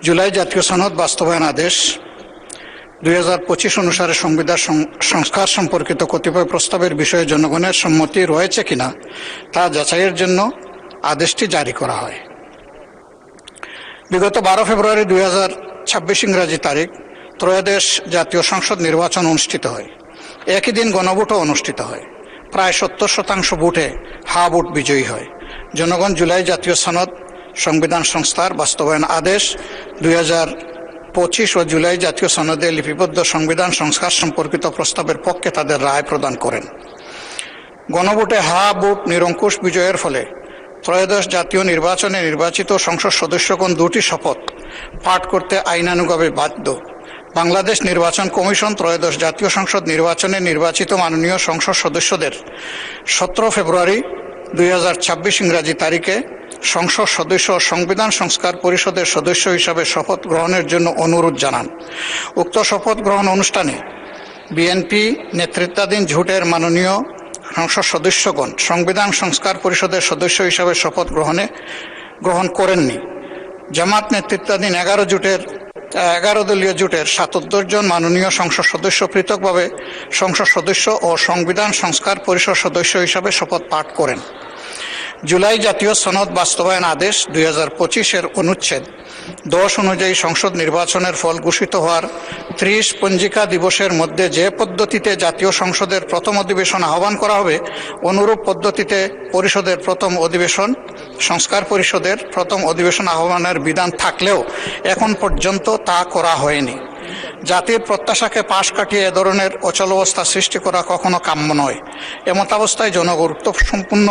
জুলাই জাতীয় সনদ বাস্তবায়ন আদেশ 2025 অনুসারে সংবিধান সংস্কার সম্পর্কিত কতিপয় প্রস্তাবের বিষয়ে জনগণের সম্মতি রয়েছে কিনা তা যাচাইয়ের জন্য আদেশটি জারি করা হয়। বিগত 12 ফেব্রুয়ারি 2026 ইংরাজি তারিখ ত্রয়োদশ জাতীয় সংসদ নির্বাচন অনুষ্ঠিত হয়। একই দিন গণভোটও অনুষ্ঠিত হয়। প্রায় 70% ভোটে হা ভোট বিজয়ী হয়। জনগণ জুলাই জাতীয় সনদ সংবিধান সংস্কার বাস্তবায়ন আদেশ 2025 ও জুলাই জাতীয় সনদে লিপিবদ্ধ সংবিধান সংস্কার সম্পর্কিত প্রস্তাবের পক্ষে তাদের রায় প্রদান করেন। গণভোটে হা ভোট নিরঙ্কুশ বিজয়ের ফলে ত্রয়োদশ জাতীয় নির্বাচনে নির্বাচিত সংসদ সদস্যগণ দুটি শপথ পাঠ করতে আইনানুগভাবে বাধ্য। বাংলাদেশ নির্বাচন কমিশন ত্রয়োদশ জাতীয় সংসদ নির্বাচনে নির্বাচিত মাননীয় সংসদ সদস্যদের 17 ফেব্রুয়ারি 2026 ইংরাজি তারিখে সংসদ সদস্য সংবিধান সংস্কার পরিষদের সদস্য হিসাবে শপথ গ্রহণের জন্য অনুরোধ জানান। উক্ত শপথ গ্রহণ অনুষ্ঠানে বিএনপি নেতৃত্বাধীন জোটের মাননীয় সংসদ সদস্যগণ সংবিধান সংস্কার পরিষদের সদস্য হিসাবে শপথ গ্রহণ করেননি। জামাত নেতৃত্বাধীন 11 দলীয় জোটের 77 জন মাননীয় সংসদ সদস্য পৃথকভাবে সংসদ সদস্য ও সংবিধান সংস্কার পরিষদ সদস্য হিসাবে শপথ পাঠ করেন। জুলাই জাতীয় সনদ বাস্তবায়ন আদেশ 2025 অনুচ্ছেদ 10 অনুযায়ী সংসদ নির্বাচনের ফল ঘোষিত হওয়ার 30 পঞ্জিকা দিবসের মধ্যে যে পদ্ধতিতে জাতীয় সংসদের প্রথম অধিবেশন আহ্বান করা হবে অনুরূপ পদ্ধতিতে পরিষদের প্রথম অধিবেশন সংস্কার পরিষদের প্রথম অধিবেশন আহ্বানের বিধান থাকলেও এখন পর্যন্ত তা করা হয়নি। জাতির প্রত্যাশাকে পাশ কাটিয়ে এ ধরনের অচলাবস্থা সৃষ্টি করা কখনো কাম্য নয়। এমতাবস্থায় জনগুরুত্ব সম্পূর্ণ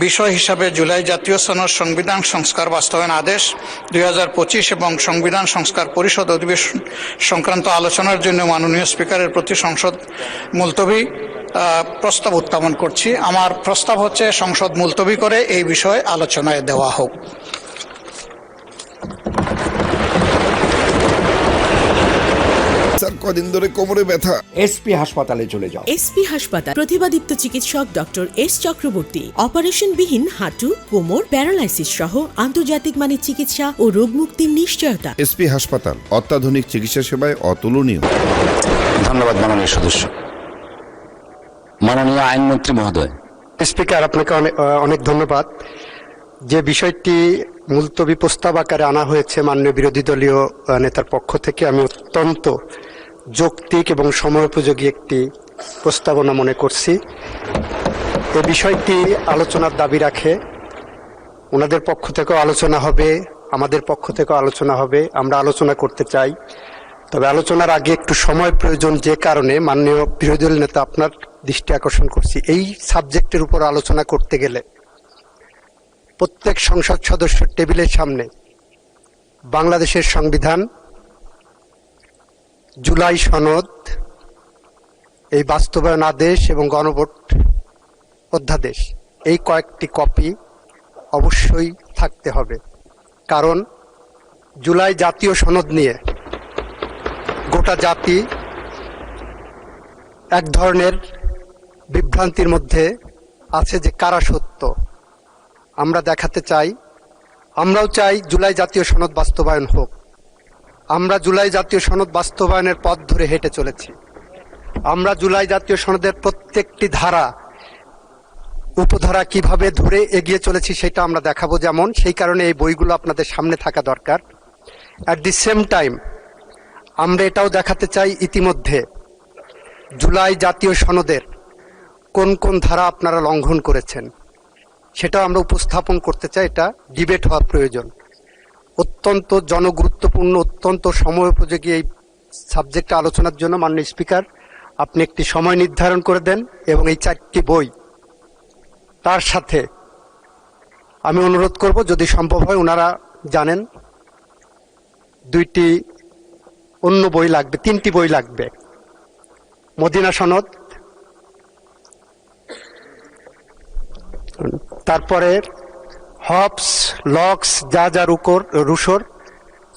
বিষয় হিসাবে জুলাই জাতীয় সনদ সংবিধান সংস্কার বাস্তবায়ন আদেশ 2025 এবং সংবিধান সংস্কার পরিষদ অধিবেশন সংক্রান্ত আলোচনার জন্য মাননীয় স্পিকারের প্রতি সংসদ মুলতবি প্রস্তাব উত্থাপন করছি। আমার প্রস্তাব হচ্ছে সংসদ মুলতবি করে এই বিষয়ে আলোচনায় দেওয়া হোক। কদিন ধরে কোমরে ব্যথা। এসপি হাসপাতালে চলে যাও। এসপি হাসপাতাল প্রতিভাদীপ্ত চিকিৎসক ডক্টর এস চক্রবর্তী অপারেশনবিহীন হাঁটু, কোমর, প্যারালাইসিস সহ আন্তর্জাতিক মানের চিকিৎসা ও রোগ মুক্তির নিশ্চয়তা। এসপি হাসপাতাল অত্যাধুনিক চিকিৎসা সেবায় অতুলনীয়। ধন্যবাদ মাননীয় সদস্য। মাননীয় আইনমন্ত্রী মহোদয়। স্পিকার, আপনাকে অনেক ধন্যবাদ। যে বিষয়টি মুলতবি প্রস্তাব আকারে আনা হয়েছে মাননীয় বিরোধী দলীয় নেতার পক্ষ থেকে, আমি অত্যন্ত যৌক্তিক এবং সময়োপযোগী একটি প্রস্তাবনা মনে করছি। এ বিষয়টি আলোচনার দাবি রাখে। ওনাদের পক্ষ থেকেও আলোচনা হবে, আমাদের পক্ষ থেকেও আলোচনা হবে। আমরা আলোচনা করতে চাই, তবে আলোচনার আগে একটু সময় প্রয়োজন। যে কারণে মাননীয় বিরোধী দল নেতা আপনার দৃষ্টি আকর্ষণ করছি, এই সাবজেক্টের উপর আলোচনা করতে গেলে প্রত্যেক সংসদ সদস্যের টেবিলের সামনে বাংলাদেশের সংবিধান, জুলাই সনদ, এই বাস্তবায়ন আদেশ এবং গণভোট অধ্যাদেশ, এই কয়েকটি কপি অবশ্যই থাকতে হবে। কারণ জুলাই জাতীয় সনদ নিয়ে গোটা জাতি এক ধরনের বিভ্রান্তির মধ্যে আছে যে কারা সত্য। আমরা দেখাতে চাই, আমরাও চাই জুলাই জাতীয় সনদ বাস্তবায়ন হোক। আমরা জুলাই জাতীয় সনদ বাস্তবায়নের পথ ধরে হেঁটে চলেছি। আমরা জুলাই জাতীয় সনদের প্রত্যেকটি ধারা উপধারা কিভাবে ধরে এগিয়ে চলেছি সেটা আমরা দেখাবো। যেমন সেই কারণে এই বইগুলো আপনাদের সামনে থাকা দরকার। অ্যাট দি সেম টাইম আমরা এটাও দেখাতে চাই ইতিমধ্যে জুলাই জাতীয় সনদের কোন কোন ধারা আপনারা লঙ্ঘন করেছেন সেটাও আমরা উপস্থাপন করতে চাই। এটা ডিবেট হওয়ার প্রয়োজন। অত্যন্ত জনগুরুত্বপূর্ণ, অত্যন্ত সময়োপযোগী এই সাবজেক্টে আলোচনার জন্য মাননীয় স্পিকার আপনি একটি সময় নির্ধারণ করে দেন এবং এই 4টি বই তার সাথে আমি অনুরোধ করব যদি সম্ভব হয়, ওনারা জানেন 2টি অন্য বই লাগবে, 3টি বই লাগবে। মদিনা সনদ, তারপরে হবস, লক্স, রুশোর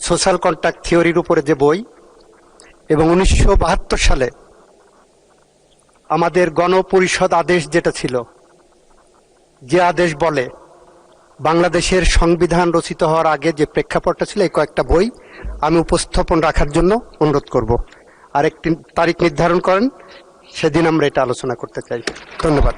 সোশ্যাল কন্ট্রাক্ট থিওরির উপরে যে বই, এবং 1972 সালে আমাদের গণপরিষদ আদেশ যেটা ছিল, যে আদেশ বলে বাংলাদেশের সংবিধান রচিত হওয়ার আগে যে প্রেক্ষাপটটা ছিল এই কয়েকটা বই আমি উপস্থাপন রাখার জন্য অনুরোধ করব। আরেকটি তারিখ নির্ধারণ করেন, সেদিন আমরা এটা আলোচনা করতে চাই। ধন্যবাদ।